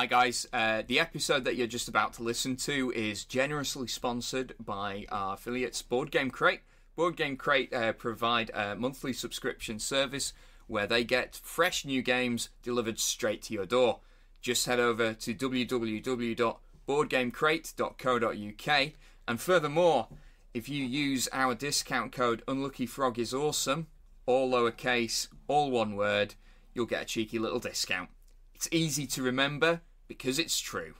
Hi guys, the episode that you're just about to listen to is generously sponsored by our affiliates Board Game Crate. Board Game Crate provide a monthly subscription service where they get fresh new games delivered straight to your door. Just head over to www.boardgamecrate.co.uk, and furthermore, if you use our discount code UnluckyFrogIsAwesome, all lowercase, all one word, you'll get a cheeky little discount. It's easy to remember because it's true.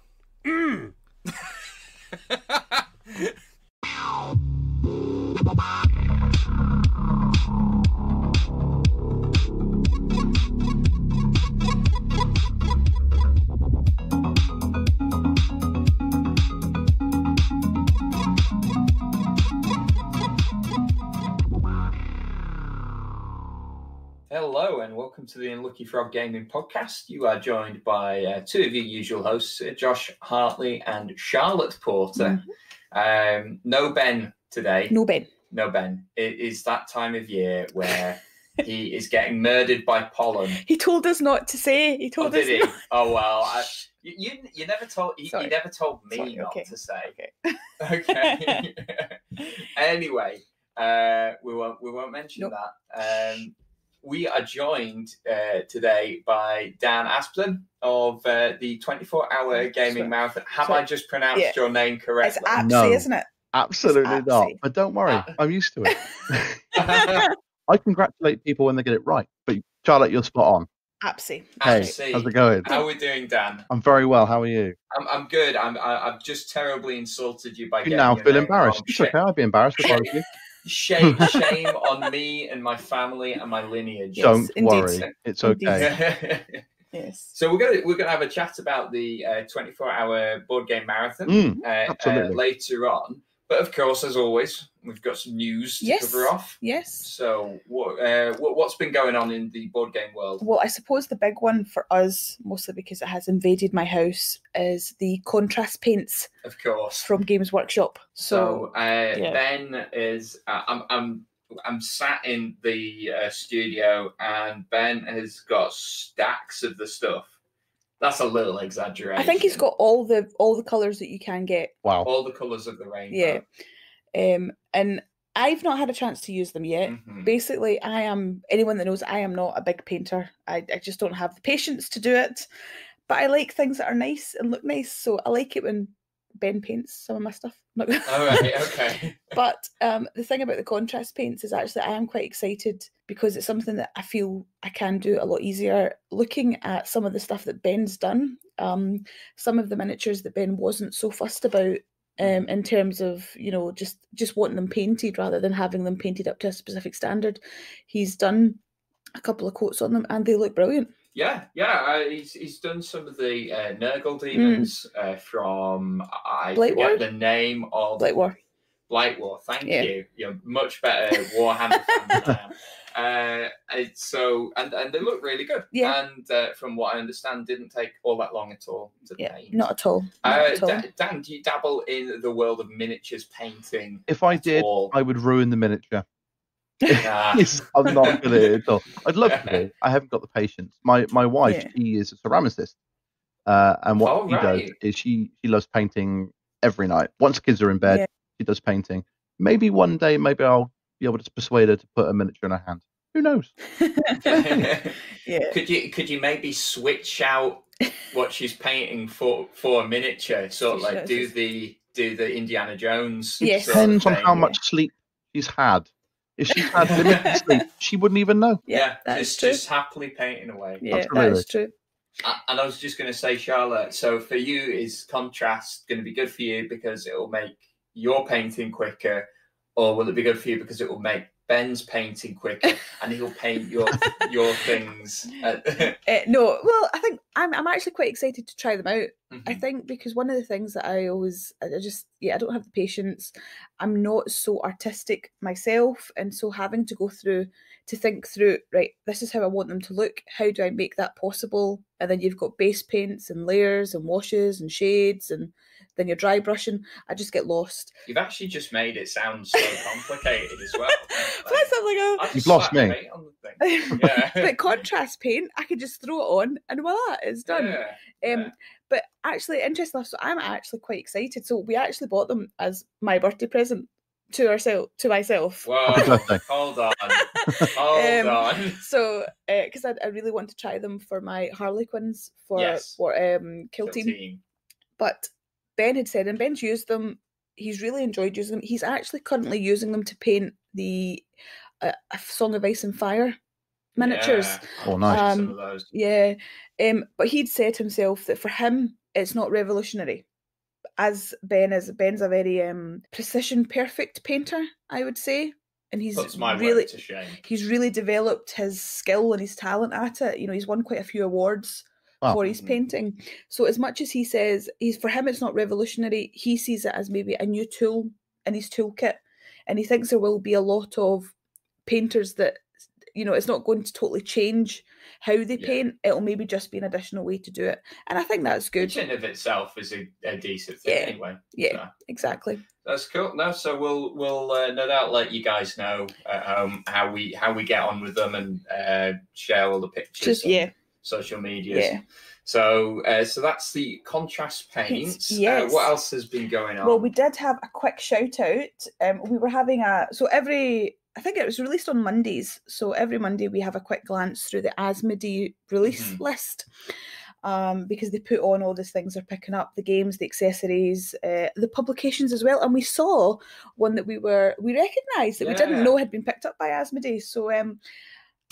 Hello and welcome to the Unlucky Frog Gaming Podcast. You are joined by two of your usual hosts, Josh Hartley and Charlotte Porter. No Ben today. No Ben. No Ben. It is that time of year where he is getting murdered by pollen. He told us not to say. He told us. Did he? Not. Oh well. You never told. You never told me not to say. Okay. Anyway, we won't mention that. We are joined today by Dan Apsey of the 24-hour gaming marathon. Have I just pronounced your name correctly? It's Apsey, no, isn't it? Absolutely not. But don't worry, I'm used to it. I congratulate people when they get it right. But Charlotte, you're spot on. Apsey. Hey, Apsey. how's it going? How are we doing, Dan? I'm very well. How are you? I'm good. I've just terribly insulted you by You getting now your feel name embarrassed. wrong. It's okay. I'd be embarrassed if I was you. Shame on me and my family and my lineage. Yes, Don't indeed. worry, it's okay. Yes. So we're gonna have a chat about the 24-hour board game marathon absolutely. later on. But of course, as always, we've got some news to cover off. Yes. So what's been going on in the board game world? Well, I suppose the big one for us, mostly because it has invaded my house, is the contrast paints. Of course. From Games Workshop. So Ben is. I'm sat in the studio, and Ben has got stacks of the stuff. That's a little exaggeration. I think he's got all the colours that you can get. Wow. All the colours of the rainbow. Yeah. And I've not had a chance to use them yet. Mm-hmm. Basically, anyone that knows, I am not a big painter. I just don't have the patience to do it. But I like things that are nice and look nice. So I like it when Ben paints some of my stuff. All right, okay. But the thing about the contrast paints is actually I am quite excited because it's something that I feel I can do a lot easier. Looking at some of the stuff that Ben's done, some of the miniatures that Ben wasn't so fussed about in terms of, just wanting them painted rather than having them painted up to a specific standard. He's done a couple of coats on them and they look brilliant. Yeah. He's done some of the Nurgle demons from I forget the name of Blight War. Thank you. You're much better Warhammer fan than I am. So they look really good. Yeah. And from what I understand, didn't take all that long at all to paint. Not at all. Dan, do you dabble in the world of miniatures painting? If I did, I would ruin the miniature. Nah. I'm not good at it at all. I'd love to. I haven't got the patience. My wife, she is a ceramicist, and what she does is she loves painting every night. Once the kids are in bed, she does painting. Maybe one day, I'll be able to persuade her to put a miniature in her hand. Who knows? Yeah. Could you maybe switch out what she's painting for a miniature? Sort of like do the Indiana Jones. Yes. Depends on how much sleep she's had. If she's had limited sleep, she wouldn't even know. Yeah, just happily painting away. Yeah, absolutely. that is true. And I was just going to say, Charlotte, so for you, is contrast going to be good for you because it will make your painting quicker, or will it be good for you because it will make Ben's painting quicker and he'll paint your things? No, well, I think I'm actually quite excited to try them out. Mm-hmm. I think because one of the things that I don't have the patience. I'm not so artistic myself, and so having to go through to think through, right, this is how I want them to look. How do I make that possible? And then you've got base paints and layers and washes and shades, and then you're dry brushing. I just get lost. You've actually just made it sound so complicated as well. You've lost me. On the thing. Yeah. But contrast paint, I can just throw it on and voila, it's done. Yeah. But actually, interesting enough, so I'm actually quite excited. So we actually bought them as my birthday present to myself. Whoa, hold on. Hold on. So, because I really want to try them for my Harlequins for Kill Team. But Ben had said, and Ben's used them, he's really enjoyed using them. He's actually currently using them to paint the A Song of Ice and Fire miniatures. Yeah. Oh, nice. Some of those. Yeah. But he'd said himself that for him, it's not revolutionary. As Ben's a very precision perfect painter, I would say. And he's really developed his skill and his talent at it. You know, he's won quite a few awards for his painting. So as much as he says for him it's not revolutionary, he sees it as maybe a new tool in his toolkit. And he thinks there will be a lot of painters that, you know, it's not going to totally change how they paint. It'll maybe just be an additional way to do it. And I think that's good. Which in of itself is a decent thing anyway. Yeah, so. Exactly. That's cool. No, so we'll no doubt let you guys know how we get on with them and share all the pictures on social media. Yeah. So that's the contrast paints. Yes. What else has been going on? Well, we did have a quick shout out. We were having I think it was released on Mondays. So every Monday we have a quick glance through the Asmodee release list. Because they put on all these things they're picking up, the games, the accessories, the publications as well. And we saw one that we recognised that we didn't know had been picked up by Asmodee. So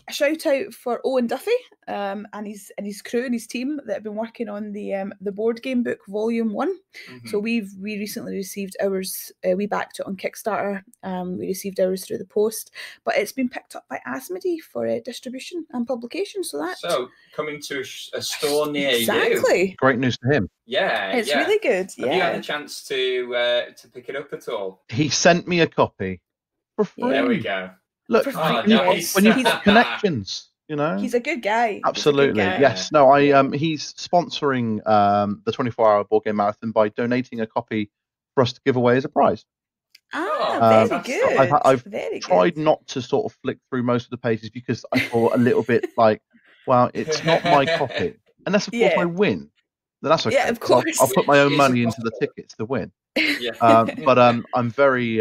a shout out for Owen Duffy and his crew and his team that have been working on the board game book Volume 1. So we recently received ours. We backed it on Kickstarter. We received ours through the post, but it's been picked up by Asmodee for distribution and publication. So coming to a store near you. Exactly. Great news to him. Yeah, it's really good. Have you had a chance to pick it up at all? He sent me a copy for free. There we go. Look, when you've got connections, you know. He's a good guy. Absolutely. Yes. No, he's sponsoring the 24-hour board game marathon by donating a copy for us to give away as a prize. Very good. I've tried not to sort of flick through most of the pages because I thought a little bit like, well, it's not my copy. Unless, of course, I win. Then that's okay. Yeah, of course. I'll put my own money into the tickets to win. But I'm very,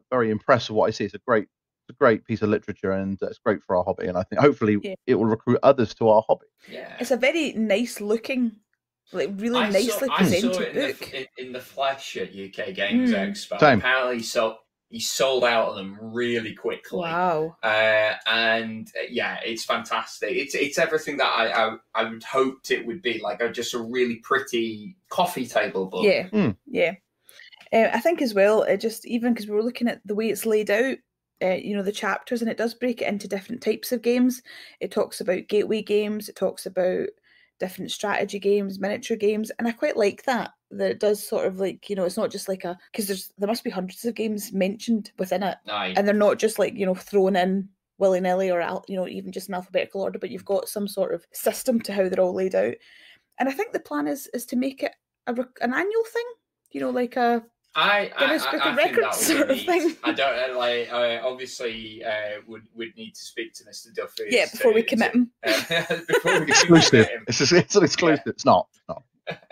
very impressed with what I see. It's a great piece of literature, and it's great for our hobby. And I think hopefully it will recruit others to our hobby. Yeah, it's a very nice looking, like really nicely presented book. In the flesh at UK Games Expo. Same. Apparently, he sold out of them really quickly. Wow. And it's fantastic. It's everything that I would hoped it would be, like just a really pretty coffee table book. Yeah. Yeah. I think as well, even because we were looking at the way it's laid out. The chapters, and it does break it into different types of games. It talks about gateway games, it talks about different strategy games, miniature games, and I quite like that it does sort of like, it's not just like because there must be hundreds of games mentioned within it. Aye. And they're not just like, thrown in willy-nilly or, even just in alphabetical order, but you've got some sort of system to how they're all laid out. And I think the plan is to make it an annual thing, like a Guinness Book of Records sort of thing. I don't I obviously would need to speak to Mr. Duffy. Yeah, before we commit him. Exclusive. It's an exclusive. Yeah. It's not.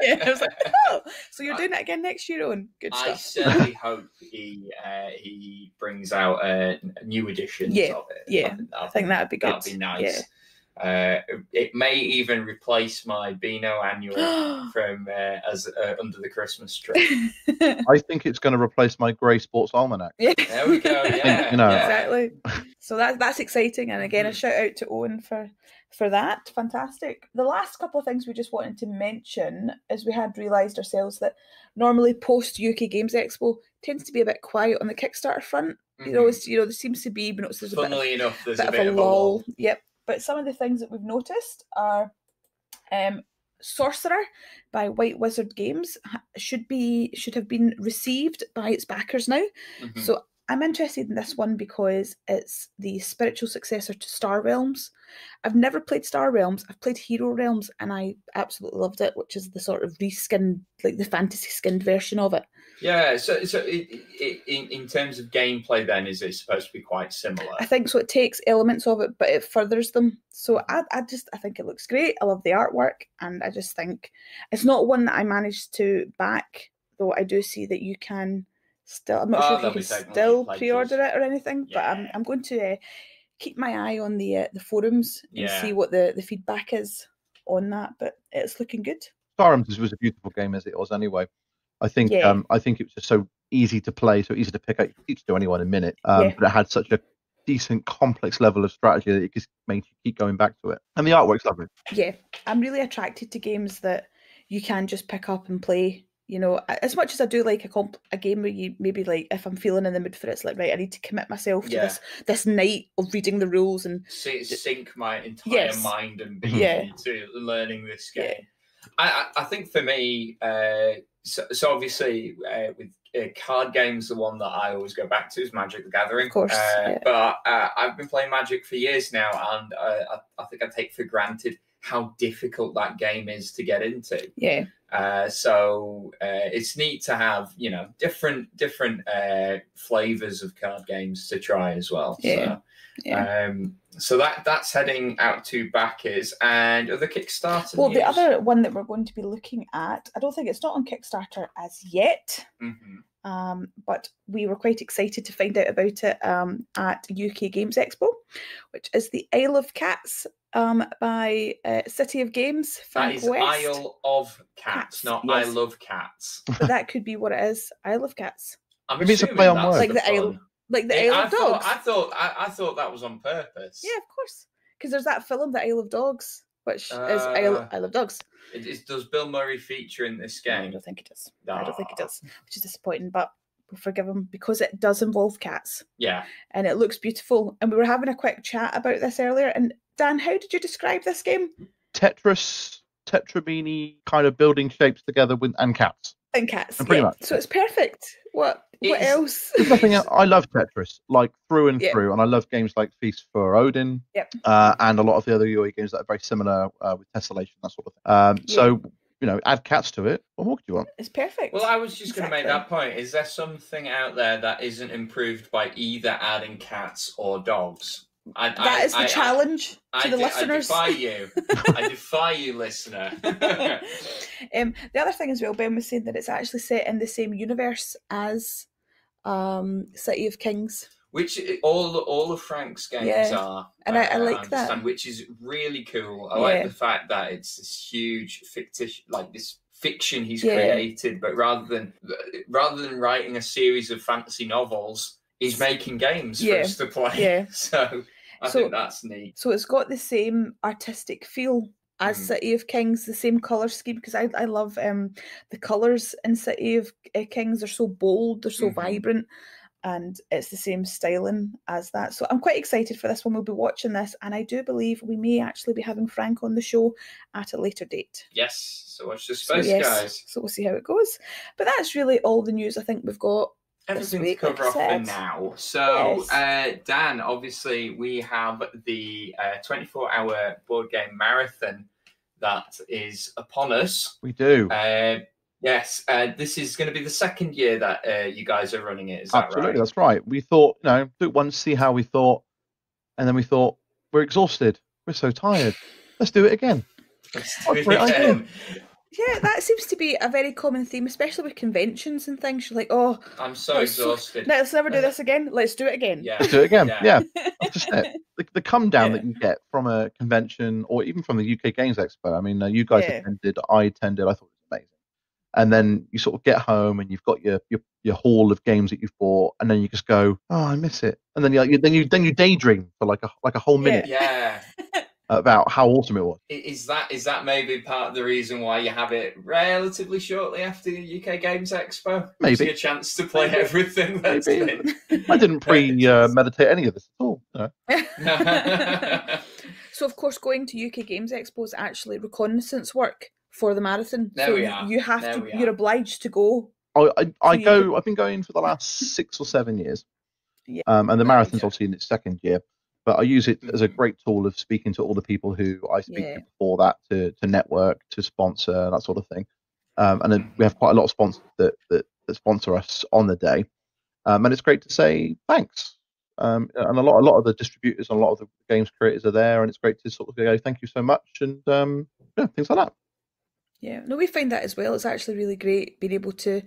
Yeah, I was like, so you're doing that again next year, Owen? Good stuff. I certainly hope he brings out new editions of it. Yeah, I think that'd be good. That'd be nice. Yeah. It may even replace my Beano annual from as under the Christmas tree. I think it's going to replace my Grey Sports Almanac. Yeah, there we go. Yeah, exactly. So that's exciting, and again, a shout out to Owen for that. Fantastic. The last couple of things we just wanted to mention is we had realised ourselves that normally post UK Games Expo tends to be a bit quiet on the Kickstarter front. There seems to be, there's a bit of a lull. Yep. But some of the things that we've noticed are Sorcerer by White Wizard Games should have been received by its backers now. So I'm interested in this one because it's the spiritual successor to Star Realms. I've never played Star Realms. I've played Hero Realms, and I absolutely loved it, which is the sort of reskinned, like the fantasy skinned version of it. Yeah, so in terms of gameplay, then, is it supposed to be quite similar? I think so. It takes elements of it, but it furthers them. So I think it looks great. I love the artwork, and I just think it's not one that I managed to back, though I do see that you can still. I'm not sure if you can still pre-order it or anything, but I'm going to keep my eye on the forums and see what the feedback is on that. But it's looking good. Star Realms was a beautiful game as it was anyway. I think it was just so easy to play, so easy to pick up. You could teach to anyone in a minute, but it had such a decent, complex level of strategy that it just made you keep going back to it. And the artwork's lovely. Yeah, I'm really attracted to games that you can just pick up and play. You know, as much as I do like a game where you maybe like, if I'm feeling in the mood for it, it's like, right, I need to commit myself to this night of reading the rules and sink my entire mind and being into learning this game. I think for me, so obviously with card games, the one that I always go back to is Magic the Gathering. Of course, but I've been playing Magic for years now, and I think I take for granted how difficult that game is to get into. Yeah. So it's neat to have, you know, different flavors of card games to try as well. Yeah. So that's heading out to backers and other Kickstarter. Well, news. the other one that we're going to be looking at, I don't think it's not on Kickstarter as yet, but we were quite excited to find out about it at UK Games Expo, which is the Isle of Cats by City of Games. That is West. Isle of Cats, not I Love Cats. But that could be what it is. Isle of Cats. Maybe it's a play on words. Like the Isle. Like the Isle of Dogs. I thought that was on purpose. Yeah, of course. Because there's that film, The Isle of Dogs, which is Isle of Dogs. Does Bill Murray feature in this game? No, I don't think it does. I don't think it does, which is disappointing, but we'll forgive him because it does involve cats. Yeah. And it looks beautiful. And we were having a quick chat about this earlier. And Dan, how did you describe this game? Tetramini kind of building shapes together and cats. And cats. And pretty much. So it's perfect. What else? There's nothing else. I love Tetris, like through and through, and I love games like Feast for Odin, and a lot of the other UE games that are very similar with Tessellation, that sort of thing. So, you know, add cats to it. What more could you want? It's perfect. Well, I was just going to make that point. Is there something out there that isn't improved by either adding cats or dogs? That is the challenge to the listeners. I defy you. I defy you, listener. The other thing as well, Ben was saying that it's actually set in the same universe as City of Kings. Which all of Frank's games are. And I like that. Which is really cool. I like the fact that it's this huge fictitious, like this fiction he's created, but rather than writing a series of fantasy novels, he's making games for us to play. Yeah. So I think that's neat. So it's got the same artistic feel as City of Kings, the same colour scheme, because I love the colours in City of Kings. They're so bold, they're so vibrant, and it's the same styling as that. So I'm quite excited for this one. We'll be watching this, and I do believe we may actually be having Frank on the show at a later date. Yes, so watch the space, guys. So we'll see how it goes. But that's really all the news I think we've got. Everything to cover off for now. So, Dan, obviously we have the 24-hour board game marathon that is upon us. We do. Yes, this is going to be the second year that you guys are running it. Is that right? Absolutely, that's right. We thought, do it once, see how we thought, and then we thought, we're exhausted. We're so tired. Let's do it again. Yeah, that seems to be a very common theme, especially with conventions and things. You're like, oh, I'm so exhausted. Let's never do this again. Let's do it again. Yeah. Let's do it again. Yeah. That's just it. The come down that you get from a convention or even from the UK Games Expo. I mean, you guys attended, I attended. I thought it was amazing. And then you sort of get home and you've got your haul of games that you've bought, and then you just go, oh, I miss it. And then you daydream for like a whole minute. Yeah. About how awesome it was. Is that maybe part of the reason why you have it relatively shortly after the UK Games Expo? Maybe a chance to play everything. That's been... I didn't meditate any of this at all. No. So of course, going to UK Games Expo is actually reconnaissance work for the marathon. You have to. You're obliged to go. I've been going for the last 6 or 7 years. And the marathon's obviously in its second year, but I use it as a great tool of speaking to all the people who I speak to before that, to network, to sponsor, that sort of thing. And then we have quite a lot of sponsors that sponsor us on the day, and it's great to say thanks. And a lot of the distributors and a lot of the games creators are there, and it's great to sort of go, thank you so much, and things like that. Yeah, no, we find that as well. It's actually really great being able to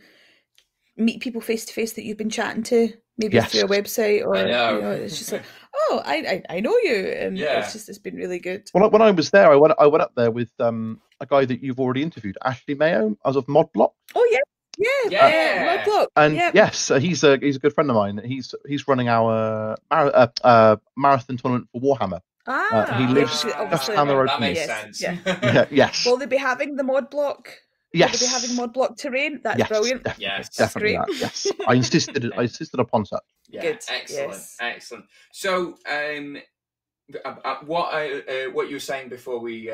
meet people face to face that you've been chatting to, maybe through a website, or it's just like, oh, I know you, and it's been really good. Well, when I was there, I went up there with a guy that you've already interviewed, Ashley Mayo, as of Modblok. Oh yeah, Modblok. And yes, he's a good friend of mine. He's running our marathon tournament for Warhammer. He lives just down the road from me. That makes sense. Yes. Will they be having the Modblok? Yes. Will they be having Modblok terrain? That's brilliant. Definitely. That, yes. I insisted upon such. Yeah, good. Excellent. So, what you were saying before we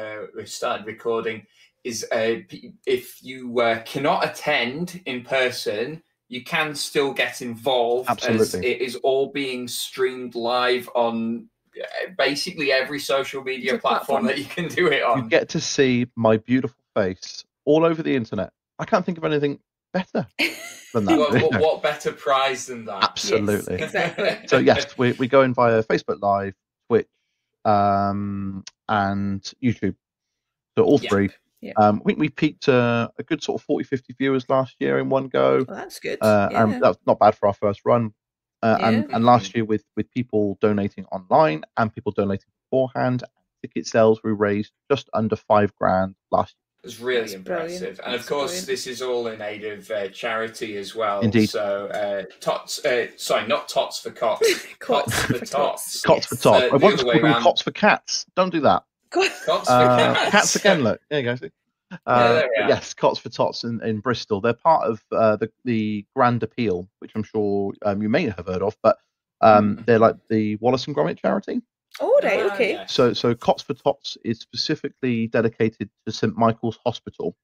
started recording is, if you cannot attend in person, you can still get involved. Absolutely. As it is all being streamed live on basically every social media platform that you can do it on. You get to see my beautiful face all over the internet. I can't think of anything better than that. What better prize than that? Absolutely. Yes, exactly. So yes, we go in via Facebook Live, Twitch, and YouTube. So all three. Yeah. I think we peaked a good sort of 40, 50 viewers last year in one go. Well, that's good. And that's not bad for our first run. And last year with people donating online and people donating beforehand, ticket sales, we raised just under $5,000 last year. It was really impressive. Brilliant. And of course, this is all in aid of charity as well. Indeed. So, Tots, sorry, not Tots for Cots. Cots for Tots. Cots for Tots. I once called them Cots for Cats. Don't do that. Cots for Cats. Cats again, look. There you go. Yes, Cots for Tots in Bristol. They're part of the Grand Appeal, which I'm sure you may have heard of, but they're like the Wallace and Gromit charity. Oh, right, okay. Yes. So Cots for Tots is specifically dedicated to St Michael's Hospital,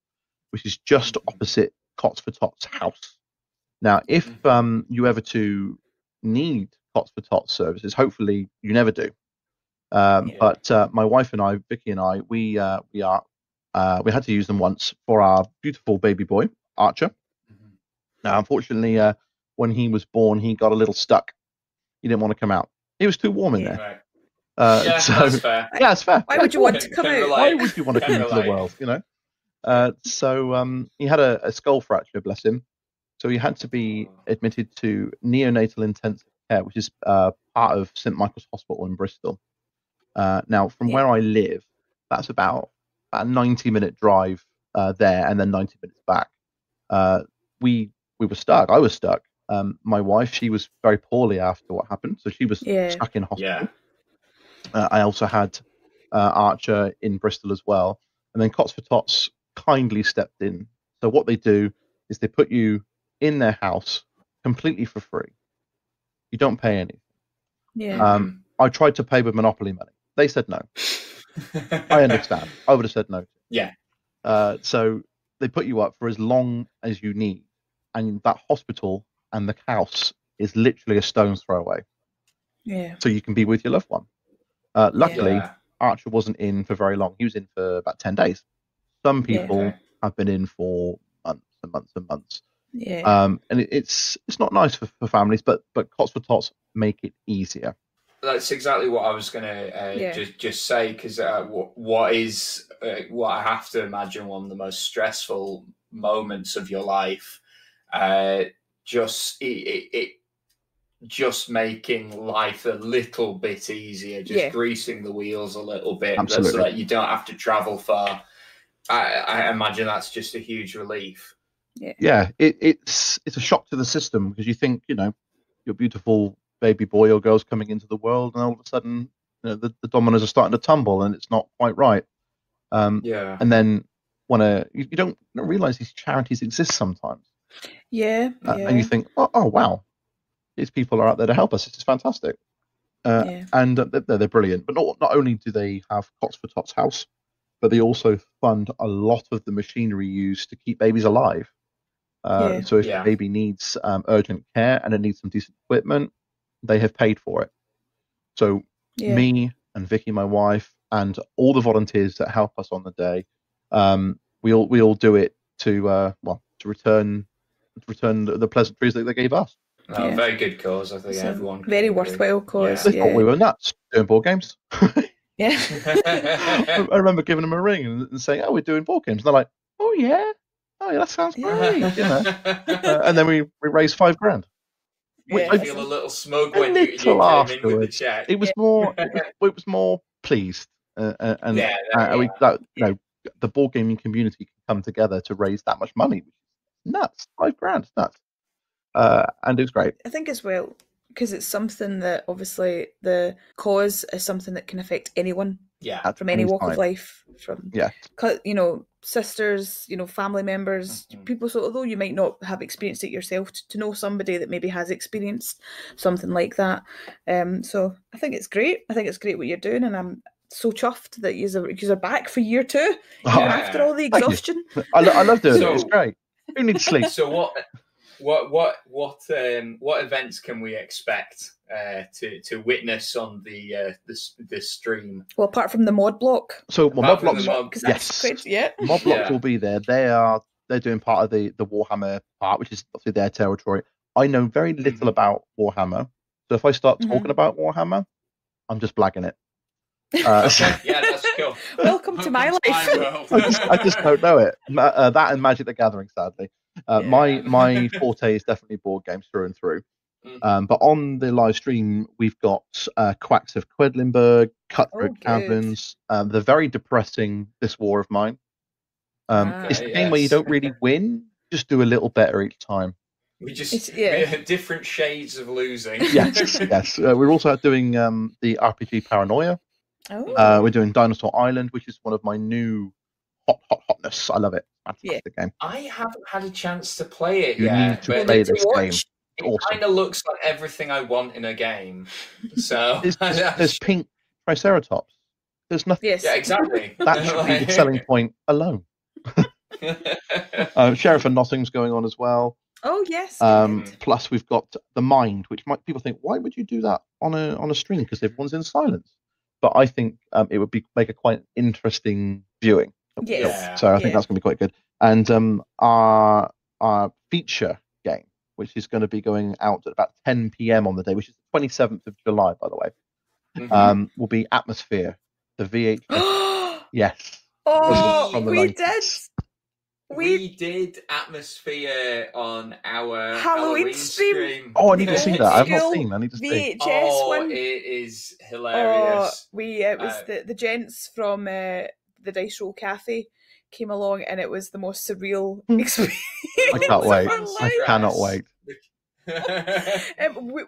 which is just opposite Cots for Tots house. Now, if you ever to need Cots for Tots services, hopefully you never do. But my wife and I, Vicky and I, we had to use them once for our beautiful baby boy, Archer. Now, unfortunately, when he was born, he got a little stuck. He didn't want to come out. It was too warm in there. Right. That's fair. Yeah, it's fair. Why would you want to come out? Why would you want to come into the world? You know. So he had a skull fracture, bless him. So he had to be admitted to neonatal intensive care, which is part of St Michael's Hospital in Bristol. Now, from where I live, that's about a 90-minute drive there, and then 90 minutes back. We were stuck. I was stuck. My wife, she was very poorly after what happened, so she was stuck in hospital. Yeah. I also had Archer in Bristol as well. And then Cots for Tots kindly stepped in. So what they do is they put you in their house completely for free. You don't pay anything. Yeah. I tried to pay with Monopoly money. They said no. I understand. I would have said no. Yeah. So they put you up for as long as you need. And that hospital and the house is literally a stone's throw away. Yeah. So you can be with your loved one. Luckily, Archer wasn't in for very long. He was in for about 10 days. Some people have been in for months and months and months. Yeah. And it's not nice for families, but Cots for Tots make it easier. That's exactly what I was going to just say, because what I have to imagine one of the most stressful moments of your life, just making life a little bit easier, just greasing the wheels a little bit, so that you don't have to travel far. I imagine that's just a huge relief. Yeah, it's a shock to the system, because you think, your beautiful baby boy or girl's coming into the world, and all of a sudden, the dominoes are starting to tumble, and it's not quite right. And then when you don't realize these charities exist sometimes. And you think, oh wow, these people are out there to help us. This is fantastic. And they're brilliant. But not only do they have Cots for Tots house, but they also fund a lot of the machinery used to keep babies alive. So if the baby needs urgent care and it needs some decent equipment, they have paid for it. So me and Vicky, my wife, and all the volunteers that help us on the day, we all do it to return the pleasantries that they gave us. Oh, very good cause. I think everyone very worthwhile cause. They thought we were nuts doing board games. Yeah. I remember giving them a ring and saying, "Oh, we're doing board games." And they're like, "Oh yeah, that sounds great." You know? And then we raised $5,000. I feel a little smug when you came in with the check. It was more. it was more pleased, the board gaming community can come together to raise that much money. Nuts, $5,000, nuts. And it was great. I think as well, because it's something that obviously the cause is something that can affect anyone. Yeah. From any walk of life, from sisters, family members, people. So although you might not have experienced it yourself, to know somebody that maybe has experienced something like that. So I think it's great. I think it's great what you're doing, and I'm so chuffed that you're back for year 2, even after all the exhaustion. I love doing it. It's great. Who needs sleep? So what events can we expect to witness on the stream? Well, apart from the Modblok. So Modblok, yes, Modblok will be there. They're doing part of the Warhammer part, which is obviously their territory. I know very little about Warhammer, so if I start talking about Warhammer, I'm just blagging it. Yeah, that's cool. Welcome to my life. I just don't know it. That and Magic the Gathering, sadly. My forte is definitely board games through and through. But on the live stream, we've got Quacks of Quedlinburg, Cutthroat Caverns. They're very depressing, This War of Mine. It's a game where you don't really win, just do a little better each time. We have different shades of losing. Yes. We're also doing the RPG Paranoia. We're doing Dinosaur Island, which is one of my new hotness. I love it. Fantastic game. I haven't had a chance to play it yet. You need to play this game. It kind of looks like everything I want in a game. So there's pink Triceratops. There's nothing. Yes. Yeah, exactly. That should be the selling point alone. Sheriff of Nottingham's going on as well. Oh yes. Plus we've got The Mind, which people think, why would you do that on a stream? Because everyone's in silence. But I think it would make a quite interesting viewing. Yes. So I think that's going to be quite good. And our feature game, which is going to be going out at about 10 p.m. on the day, which is the 27th of July, by the way, will be Atmosfear, the VHS. Yes. Oh, we did. We did Atmosfear on our Halloween stream. Oh, I need to see that. I've not seen. I need to see. VHS one. It is hilarious. It was the gents from the Dice Roll Cafe came along, and it was the most surreal experience. I can't wait. I cannot wait.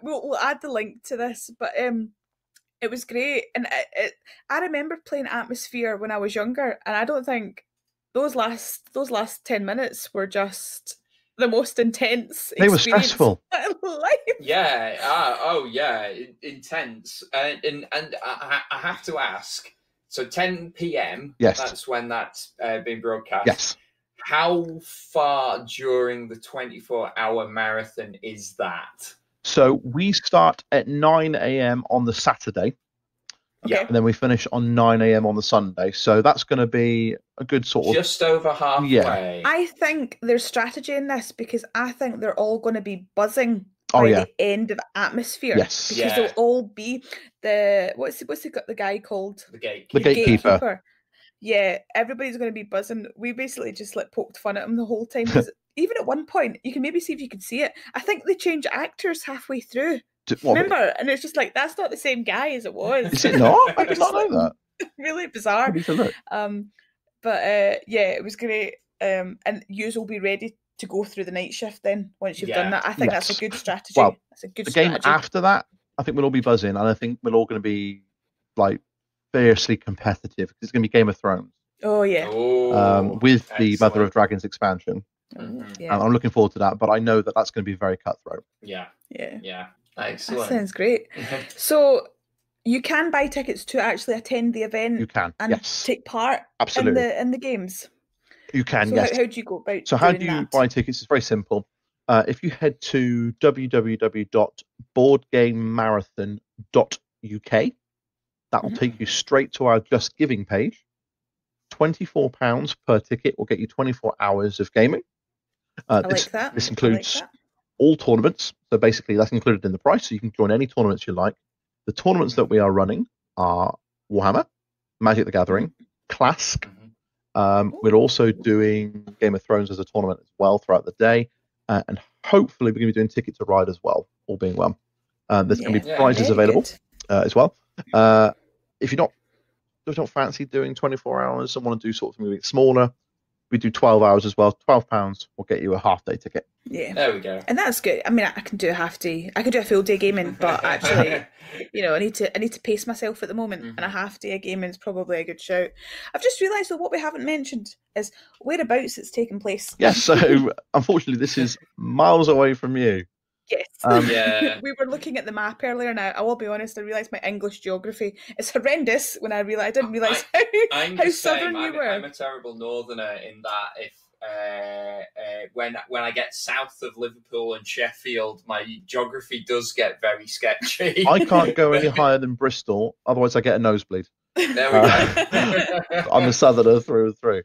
We'll add the link to this, but it was great, and I remember playing Atmosfear when I was younger, and I don't think those last 10 minutes were just the most intense. They were stressful. Yeah. Intense. And I have to ask. So 10 p.m. Yes, that's when that's been broadcast. Yes. How far during the 24-hour marathon is that? So we start at 9 a.m. on the Saturday. Yeah. And then we finish on 9 a.m. on the Sunday. So that's going to be a good sort of... Just over halfway. Yeah. I think there's strategy in this, because I think they're all going to be buzzing by the end of Atmosfear. Yes. Because they'll all be what's the guy called? The Gatekeeper. The Gatekeeper. Yeah, everybody's going to be buzzing. We basically just poked fun at him the whole time. Because even at one point, you can maybe see if you can see it. I think they change actors halfway through. Remember? And it's just that's not the same guy as it was. Is it not? I did not know that. Really bizarre. But it was great. And yous will be ready to go through the night shift then once you've done that. I think that's a good strategy. Well, that's a good game after that, I think we'll all be buzzing, and I think we're all going to be fiercely competitive, because it's going to be Game of Thrones. Oh yeah. With the Mother of Dragons expansion. Yeah. I'm looking forward to that, but I know that that's going to be very cutthroat. Yeah. That Excellent. sounds great. So you can buy tickets to actually attend the event. You can, and take part absolutely in the games. You can, so yes. How do you go about? So how do you buy tickets? It's very simple. If you head to www.boardgamemarathon.uk, that will take you straight to our Just Giving page. £24 per ticket will get you 24 hours of gaming. This includes all tournaments. So basically, that's included in the price. So you can join any tournaments you like. The tournaments that we are running are Warhammer, Magic the Gathering, Clask. We're also doing Game of Thrones as a tournament as well throughout the day. And hopefully we're going to be doing Ticket to Ride as well, all being well. There's going to be prizes available as well. If you don't fancy doing 24 hours and want to do sort of something a bit smaller, we do 12 hours as well. £12 will get you a half-day ticket. Yeah, there we go. And that's good. I mean, I can do a half-day. I could do a full-day gaming, but actually, I need to pace myself at the moment, and a half-day of gaming is probably a good shout. I've just realised that what we haven't mentioned is whereabouts it's taking place. Yes, so unfortunately, this is miles away from you. Yes. We were looking at the map earlier, and I will be honest, I realised my English geography is horrendous when I didn't realise how southern you were. I'm a terrible northerner in that if when I get south of Liverpool and Sheffield, my geography does get very sketchy. I can't go any higher than Bristol, otherwise I get a nosebleed. There we go. I'm a southerner through and through.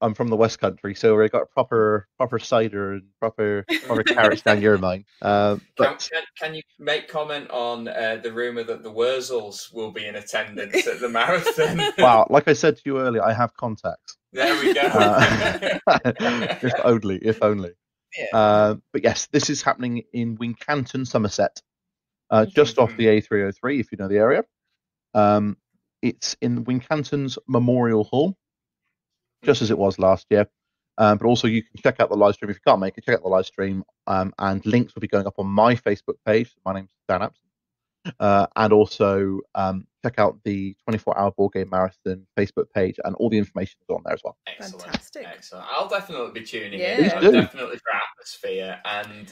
I'm from the West Country, so we've got proper cider and proper carrots down your line. But can you make comment on the rumour that the Wurzels will be in attendance at the marathon? Wow, like I said to you earlier, I have contacts. There we go. If only. Yeah. But yes, this is happening in Wincanton, Somerset, just off the A303, if you know the area. It's in Wincanton's Memorial Hall, just as it was last year. But also you can check out the live stream. If you can't make it, check out the live stream. And links will be going up on my Facebook page. My name's Dan Apsey. And also check out the 24-hour Board Game Marathon Facebook page, and all the information is on there as well. Excellent. I'll definitely be tuning in. Definitely for Atmosfear. And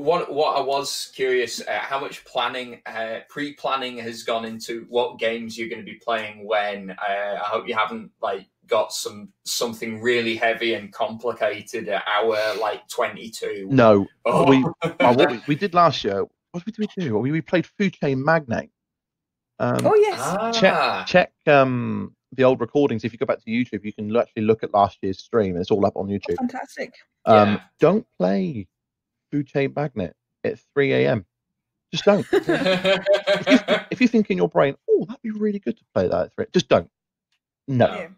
what I was curious, how much pre-planning has gone into what games you're going to be playing when. I hope you haven't got something really heavy and complicated at hour 22. No. What we did last year. What did we do? We played Food Chain Magnate. Oh yes. Check the old recordings. If you go back to YouTube, you can actually look at last year's stream. It's all up on YouTube. Oh, fantastic. Don't play Food Chain Magnate at 3 a.m. Just don't. if you think in your brain, oh, that'd be really good to play that at 3, just don't. No.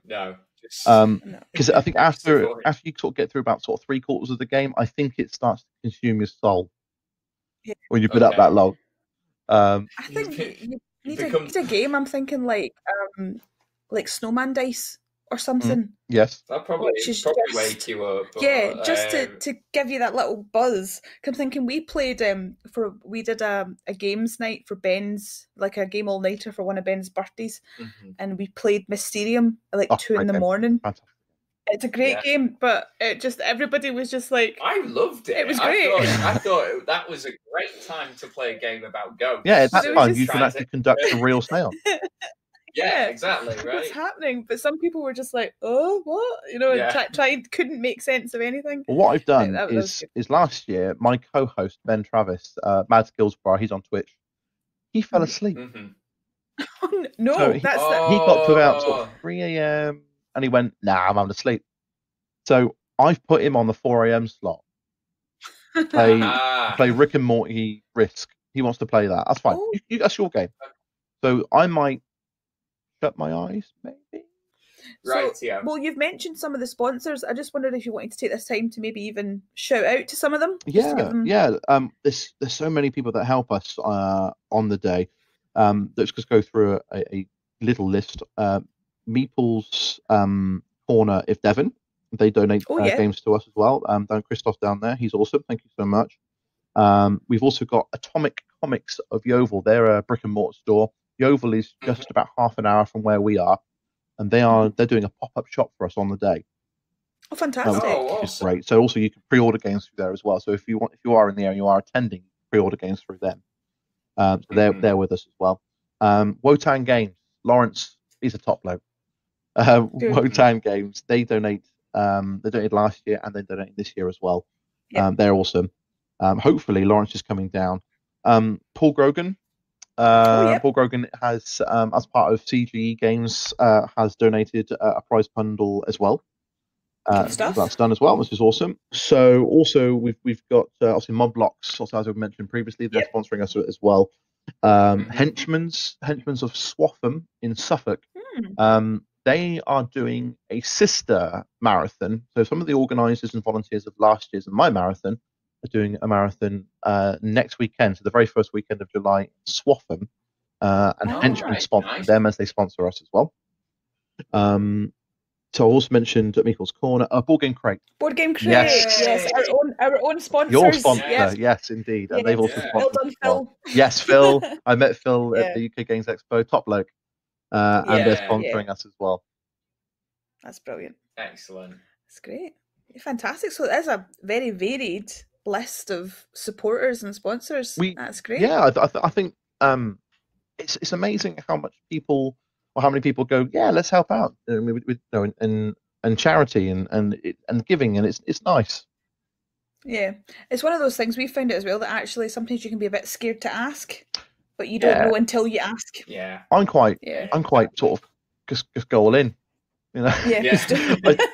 Because I think after you sort of get through about sort of 3/4 of the game, I think it starts to consume your soul. Yeah. When you've been up that long. I think you need a game. I'm thinking like Snowman Dice or something. Yes. That probably wake you up. Yeah, just to give you that little buzz. I'm thinking we played we did a games night for Ben's, like a game all nighter for one of Ben's birthdays, and we played Mysterium at 2 in the morning. Fantastic. It's a great game, but everybody was just like, I loved it. It was great. I thought that was a great time to play a game about ghosts. Yeah, at that time you can actually conduct a real snail. Yeah, exactly. Right. What's happening? But some people were just like, "Oh, what?" couldn't make sense of anything. Well, what I've done is last year my co-host Ben Travis, Mad Skills Bar, he's on Twitch. He fell asleep. No, so he got to about sort of 3 a.m. and he went, "Nah, I'm having to sleep." So I've put him on the 4 a.m. slot. Play Rick and Morty Risk. He wants to play that. That's fine. That's your game. So I might shut my eyes, maybe. Right, Well, you've mentioned some of the sponsors. I just wondered if you wanted to take this time to maybe even shout out to some of them. There's so many people that help us on the day. Let's just go through a little list. Meeple's Corner of Devon. They donate games to us as well. Dan Christoph down there. He's awesome. Thank you so much. We've also got Atomic Comics of Yeovil. They're a brick and mortar store. Yeovil is just about half an hour from where we are, and they're doing a pop-up shop for us on the day. Oh, fantastic! Which is great. So also you can pre-order games through there as well. So if you are in the area, and you are attending, pre-order games through them. So they're with us as well. Wotan Games. Lawrence, he's a top bloke. Wotan Games. They donate. They donated last year, and they're donating this year as well. Yep. They're awesome. Hopefully, Lawrence is coming down. Paul Grogan. Paul Grogan has, as part of CGE Games, has donated a prize bundle as well. Stuff. That's done as well, which is awesome. So also we've got obviously Modblok, also as I mentioned previously, they're sponsoring us as well. Henchmans of Swaffam in Suffolk. They are doing a sister marathon. So some of the organisers and volunteers of last year's and my marathon are doing a marathon next weekend, so the very first weekend of July in Swaffam. And Henchmans sponsor them as they sponsor us as well. So I also mentioned at Meekle's Corner, Board Game Crate. Board Game Crate, yes, our own sponsors. Your sponsor, yes indeed. And they've also sponsored. Well done, Phil. Yes, Phil. I met Phil at the UK Games Expo, top bloke. And they're sponsoring us as well. That's brilliant. Excellent. That's great. Fantastic. So there's a very varied list of supporters and sponsors. That's great. Yeah, I think it's amazing how much people, or how many people go, yeah, let's help out and charity and giving, and it's nice. Yeah, it's one of those things we found it as well that actually sometimes you can be a bit scared to ask, but you don't know until you ask. Yeah, I'm quite sort of just go all in, you know. Yeah.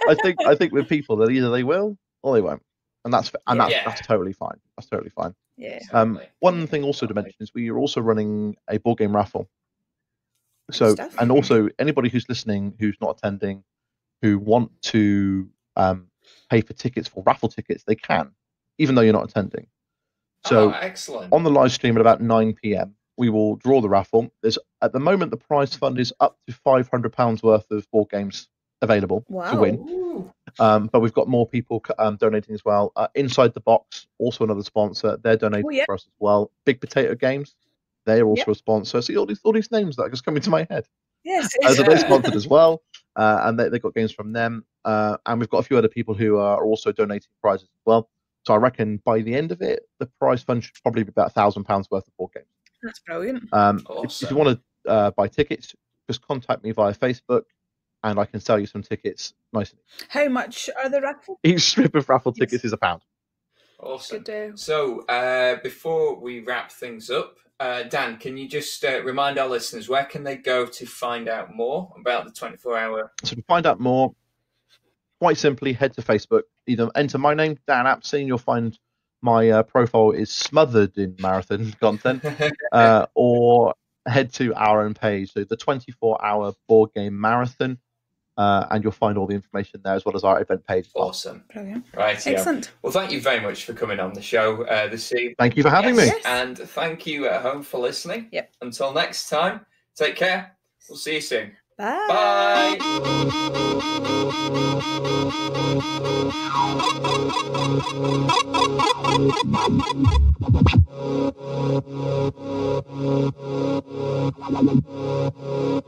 I think with people that either they will or they won't, and that's totally fine. That's totally fine. Yeah. One thing also to mention is we are also running a board game raffle. So, and also anybody who's listening who's not attending, who want to pay for tickets, for raffle tickets, they can, even though you're not attending. So, excellent. On the live stream at about 9 p.m, we will draw the raffle. There's at the moment the prize fund is up to £500 worth of board games available to win. But we've got more people donating as well. Inside the Box, also another sponsor, they're donating for us as well. Big Potato Games, they're also a sponsor. See all these names that are just coming to my head. Yes. So they sponsored as well, and they got games from them. And we've got a few other people who are also donating prizes as well. So I reckon by the end of it, the prize fund should probably be about £1,000 worth of board games. That's brilliant. Awesome. If you want to buy tickets, just contact me via Facebook, and I can sell you some tickets nicely. How much are the raffle? Each strip of raffle tickets is £1. Awesome. So before we wrap things up, Dan, can you just remind our listeners where can they go to find out more about the 24-hour? So to find out more, quite simply, head to Facebook. Either enter my name, Dan Apsey, and you'll find my profile is smothered in marathon content, or head to our own page, so the 24-hour board game marathon, and you'll find all the information there as well as our event page. Awesome. Brilliant. Right. Excellent. Well, thank you very much for coming on the show this evening. Thank you for having me. And thank you at home for listening. Yep. Until next time, take care. We'll see you soon. Bye. Bye.